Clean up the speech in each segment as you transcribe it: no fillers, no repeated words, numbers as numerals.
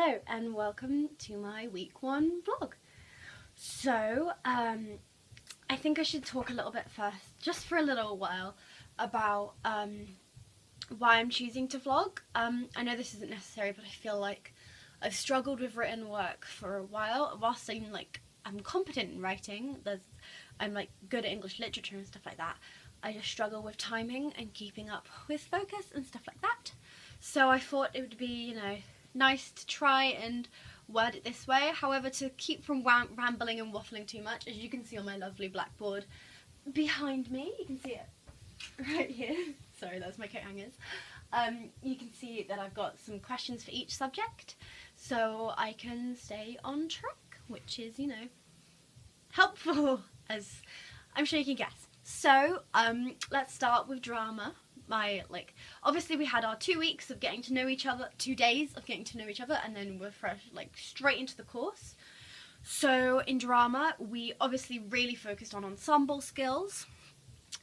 Hello and welcome to my week 1 vlog. So, I think I should talk a little bit first, just for a little while, about why I'm choosing to vlog. I know this isn't necessary, but I feel like I've struggled with written work for a while. Whilst I'm competent in writing, I'm like good at English literature and stuff like that, I just struggle with timing and keeping up with focus and stuff like that. So I thought it would be, nice to try and word it this way. However, to keep from rambling and waffling too much, as you can see on my lovely blackboard behind me, you can see it right here. Sorry, that's my coat hangers. You can see that I've got some questions for each subject, so I can stay on track, which is, helpful, as I'm sure you can guess. So, let's start with drama. Obviously we had our 2 weeks of getting to know each other, 2 days of getting to know each other, and then we're fresh, straight into the course. So in drama, we obviously really focused on ensemble skills,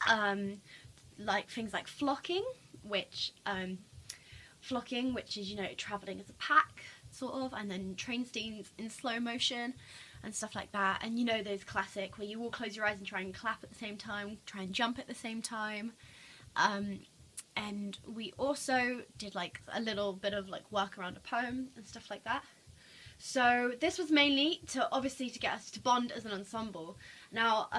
things like flocking, which is, travelling as a pack, sort of, and then train scenes in slow motion and stuff like that. And those classic where you all close your eyes and try and clap at the same time, try and jump at the same time. And we also did a little bit of work around a poem and stuff like that. So this was mainly to get us to bond as an ensemble. Now,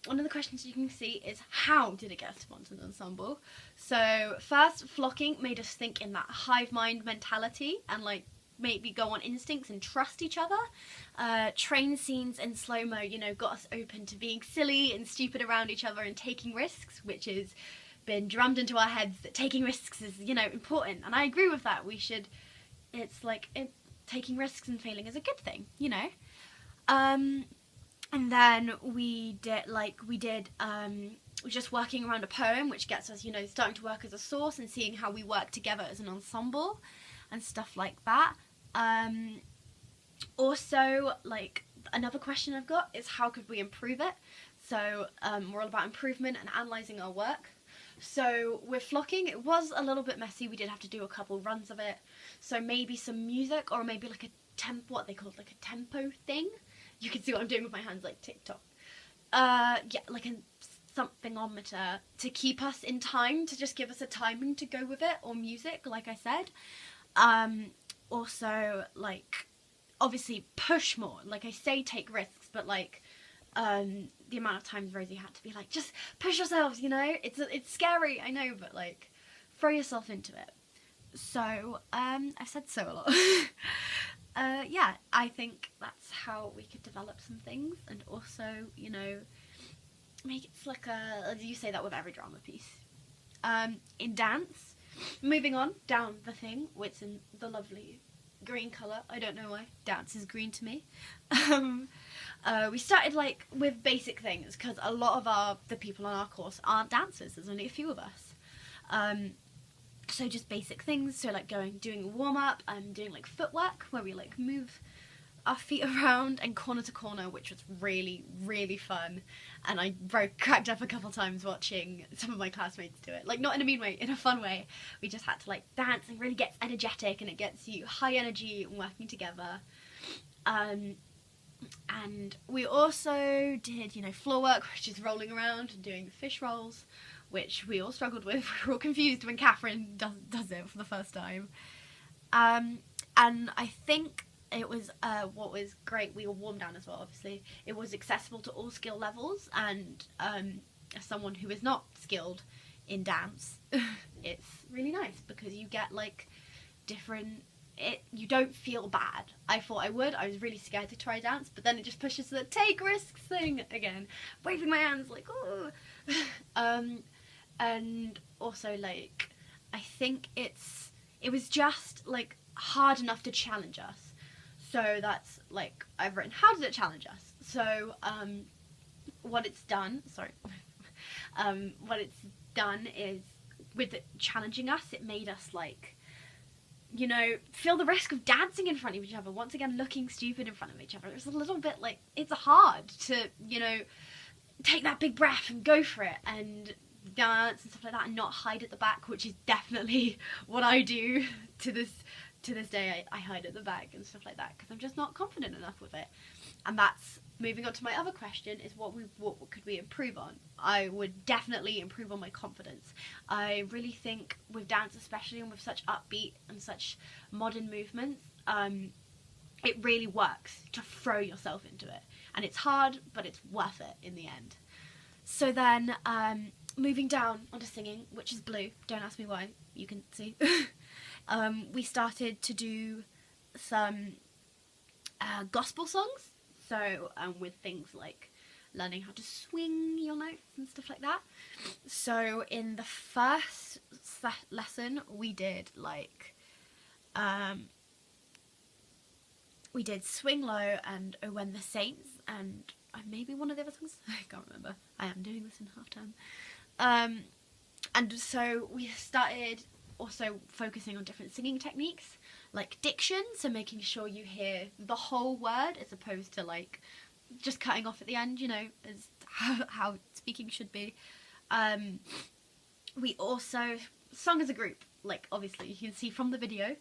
one of the questions you can see is, how did it get us to bond as an ensemble? So first, flocking made us think in that hive mind mentality and maybe go on instincts and trust each other. Train scenes in slow-mo, got us open to being silly and stupid around each other and taking risks, which has been drummed into our heads that taking risks is, important. And I agree with that. Taking risks and failing is a good thing, And then we did just working around a poem, which gets us, starting to work as a source and seeing how we work together as an ensemble and stuff like that. Also, another question I've got is, how could we improve it? So we're all about improvement and analysing our work. So with flocking, it was a little bit messy. We did have to do a couple runs of it. So maybe some music, or maybe a what they call a tempo thing. You can see what I'm doing with my hands, like TikTok. A something-ometer to keep us in time, to just give us a timing to go with it, or music, like I said. Also, obviously push more. I say take risks, but the amount of times Rosie had to be just push yourselves, it's scary, I know, but throw yourself into it. So I've said so a lot. Yeah, I think that's how we could develop some things, and also, make it you say that with every drama piece. In dance, moving on down the thing, which in the lovely green colour, I don't know why, dance is green to me. We started with basic things, because a lot of the people on our course aren't dancers. There's only a few of us. So just basic things, so doing a warm-up and doing footwork, where we move our feet around and corner to corner, which was really, really fun. And I cracked up a couple times watching some of my classmates do it. Not in a mean way, in a fun way. We just had to dance, and really gets energetic, and it gets you high energy and working together. And we also did, floor work, which is rolling around and doing the fish rolls, which we all struggled with. We were all confused when Catherine does it for the first time. And I think it was, what was great, we were warmed down as well, obviously. It was accessible to all skill levels, and as someone who is not skilled in dance, it's really nice, because you get different... you don't feel bad. I thought I would. I was really scared to try dance, but then it just pushes the take risks thing again. Waving my hands oh. And also I think it was just hard enough to challenge us. So that's I've written, how does it challenge us? So what it's done is, with it challenging us, it made us feel the risk of dancing in front of each other, once again looking stupid in front of each other. It was a little bit it's hard to, take that big breath and go for it and dance and stuff like that, and not hide at the back, which is definitely what I do to to this day I hide at the back and stuff like that because I'm just not confident enough with it. And that's moving on to my other question, is what could we improve on? I would definitely improve on my confidence. I really think with dance, especially, and with such upbeat and such modern movements, it really works to throw yourself into it. And it's hard, but it's worth it in the end. So then, moving down onto singing, which is blue. Don't ask me why, you can see. We started to do some gospel songs. So with things like learning how to swing your notes and stuff like that. So in the first lesson we did like we did Swing Low and Oh When the Saints and maybe one of the other songs. I can't remember. I am doing this in half time. And so we started also focusing on different singing techniques, like diction, so making sure you hear the whole word as opposed to like just cutting off at the end, you know, as how speaking should be. We also sung as a group, like obviously you can see from the video.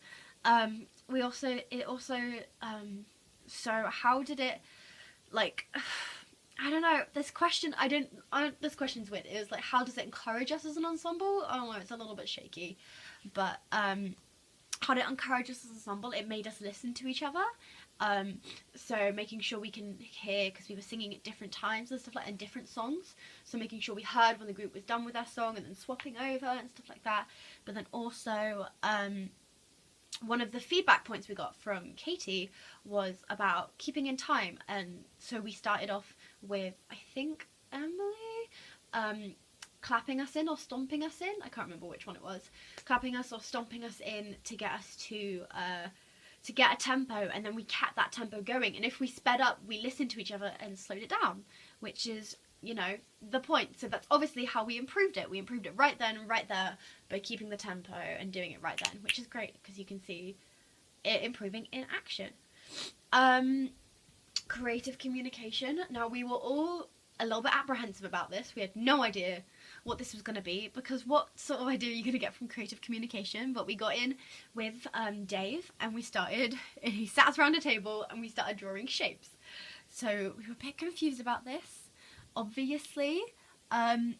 So how did it, like, I don't know, this question's weird. It was like, how does it encourage us as an ensemble? I don't know, it's a little bit shaky. But how did it encourage us as an ensemble? It made us listen to each other. So making sure we can hear, because we were singing at different times and stuff like, and different songs. So making sure we heard when the group was done with their song and then swapping over and stuff like that. But then also, one of the feedback points we got from Katie was about keeping in time. And so we started off with, I think, Emily, clapping us in or stomping us in. I can't remember which one it was. Clapping us or stomping us in to get us to get a tempo, and then we kept that tempo going. And if we sped up, we listened to each other and slowed it down, which is, you know, the point. So that's obviously how we improved it. We improved it right then, right there, by keeping the tempo and doing it right then, which is great because you can see it improving in action. Creative communication. Now, we were all a little bit apprehensive about this. We had no idea what this was going to be, because what sort of idea are you going to get from creative communication? But we got in with Dave, and he sat us around a table and we started drawing shapes. So we were a bit confused about this, obviously. So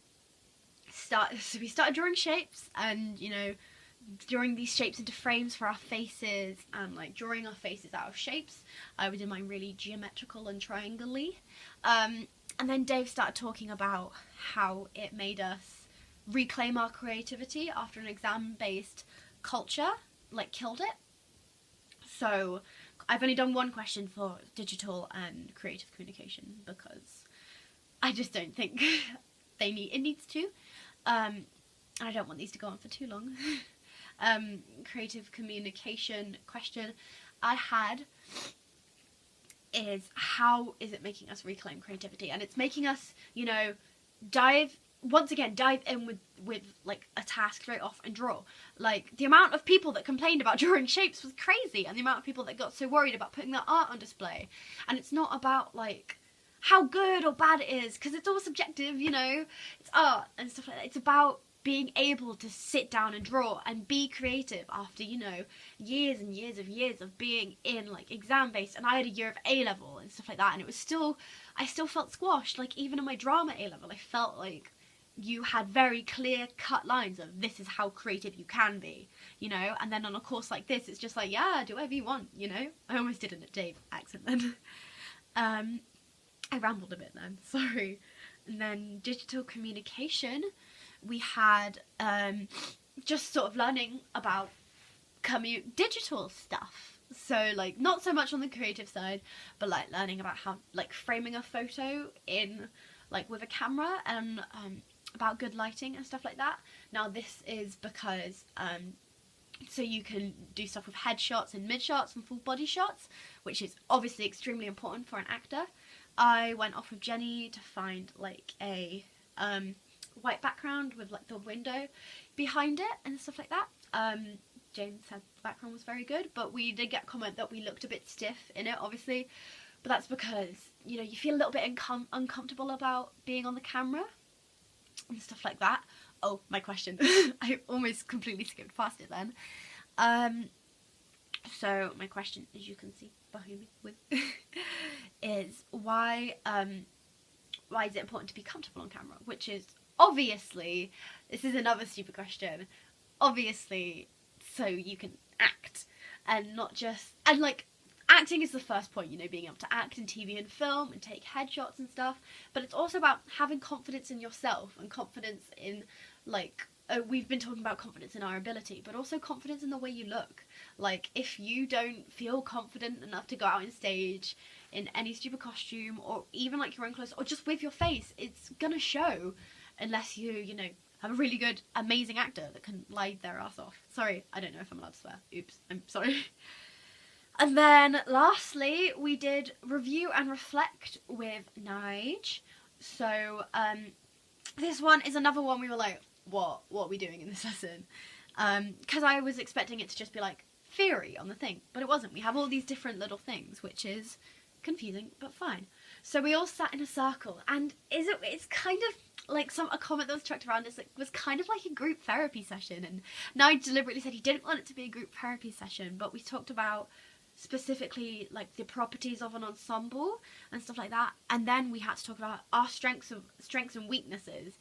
we started drawing shapes, and, you know, drawing these shapes into frames for our faces, and like drawing our faces out of shapes. We did mine really geometrical and triangle-y. And then Dave started talking about how it made us reclaim our creativity after an exam-based culture, like, killed it. So I've only done one question for digital and creative communication because I just don't think it needs to. I don't want these to go on for too long. Creative communication question I had is, how is it making us reclaim creativity? And it's making us, you know, dive in with like a task straight off and draw. Like, the amount of people that complained about drawing shapes was crazy, and the amount of people that got so worried about putting their art on display. And it's not about like how good or bad it is, because it's all subjective, you know, it's art and stuff like that. It's about being able to sit down and draw and be creative after, you know, years and years of being in like exam based. And I had a year of A-level and stuff like that, and it was still, I still felt squashed. Like, even in my drama A-level, I felt like you had very clear cut lines of, this is how creative you can be, you know. And then on a course like this, it's just like, yeah, do whatever you want, you know. I almost did a Dave accent then. I rambled a bit then, sorry. And then digital communication, we had just sort of learning about digital stuff. So like, not so much on the creative side, but like learning about how, like, framing a photo in, like, with a camera, and about good lighting and stuff like that. Now this is because so you can do stuff with headshots and mid shots and full body shots, which is obviously extremely important for an actor. I went off with Jenny to find like a white background with like the window behind it and stuff like that. James said the background was very good, but we did get a comment that we looked a bit stiff in it, obviously. But that's because, you know, you feel a little bit uncomfortable about being on the camera and stuff like that. Oh, my question. I almost completely skipped past it then. So my question, as you can see behind me, with is why is it important to be comfortable on camera? Which is obviously, this is another stupid question. Obviously, so you can act and not just, and like, acting is the first point, you know, being able to act in TV and film and take headshots and stuff. But it's also about having confidence in yourself and confidence in, like, we've been talking about confidence in our ability, but also confidence in the way you look. Like, if you don't feel confident enough to go out on stage in any stupid costume, or even like your own clothes, or just with your face, it's gonna show, unless you know, have a really good, amazing actor that can lie their ass off. Sorry, I don't know if I'm allowed to swear. Oops, I'm sorry. And then lastly, we did review and reflect with Nige. So this one is another one we were like, what are we doing in this lesson? Because I was expecting it to just be like theory on the thing, but it wasn't. We have all these different little things, which is confusing but fine. So we all sat in a circle, and it's kind of like a comment that was chucked around is, like, was kind of like a group therapy session, and Nige deliberately said he didn't want it to be a group therapy session, but we talked about specifically like the properties of an ensemble and stuff like that, and then we had to talk about our strengths and weaknesses.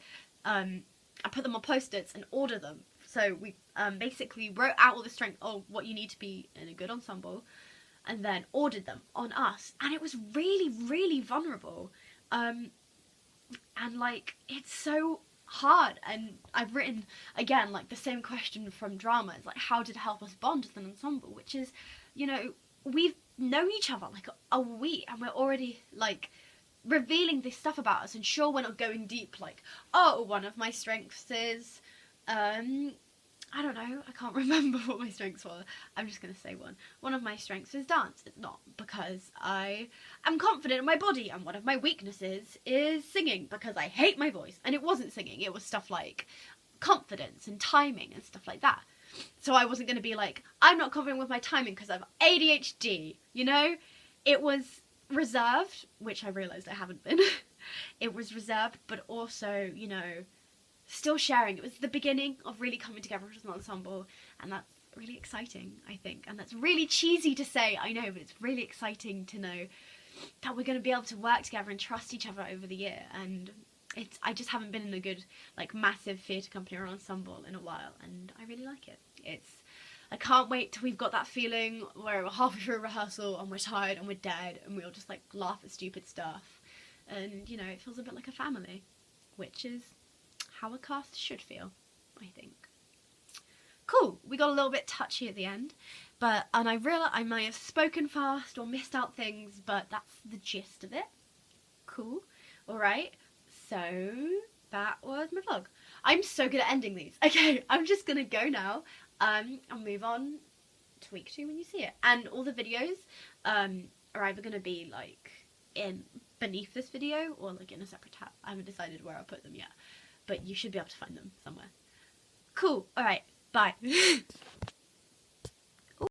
I put them on post-its and order them. So we basically wrote out all the strength of what you need to be in a good ensemble, and then ordered them on us. And it was really, really vulnerable. And like, it's so hard. And I've written, again, like the same question from drama. It's like, how did it help us bond as an ensemble? Which is, you know, we've known each other like a week, and we're already like revealing this stuff about us. And sure, we're not going deep, like, oh, one of my strengths is I don't know, I can't remember what my strengths were. I'm just going to say one of my strengths is dance. It's not, because I am confident in my body, and one of my weaknesses is singing, because I hate my voice. And it wasn't singing, it was stuff like confidence and timing and stuff like that. So I wasn't going to be like, I'm not confident with my timing because I have ADHD, you know? It was reserved, which I realised I haven't been. It was reserved, but also, you know, still sharing. It was the beginning of really coming together as an ensemble, and that's really exciting, I think. And that's really cheesy to say, I know, but it's really exciting to know that we're going to be able to work together and trust each other over the year. And I just haven't been in a good, like, massive theatre company or ensemble in a while, and I really like it. I can't wait till we've got that feeling where we're halfway through a rehearsal and we're tired and we're dead and we'll just, like, laugh at stupid stuff. And, you know, it feels a bit like a family, which is how a cast should feel, I think. Cool, we got a little bit touchy at the end, and I realised I may have spoken fast or missed out things, but that's the gist of it. Cool, alright, so that was my vlog. I'm so good at ending these. Okay, I'm just gonna go now. I'll move on to week 2 when you see it. And all the videos are either going to be like beneath this video or like in a separate tab. I haven't decided where I'll put them yet, but you should be able to find them somewhere. Cool, alright, bye.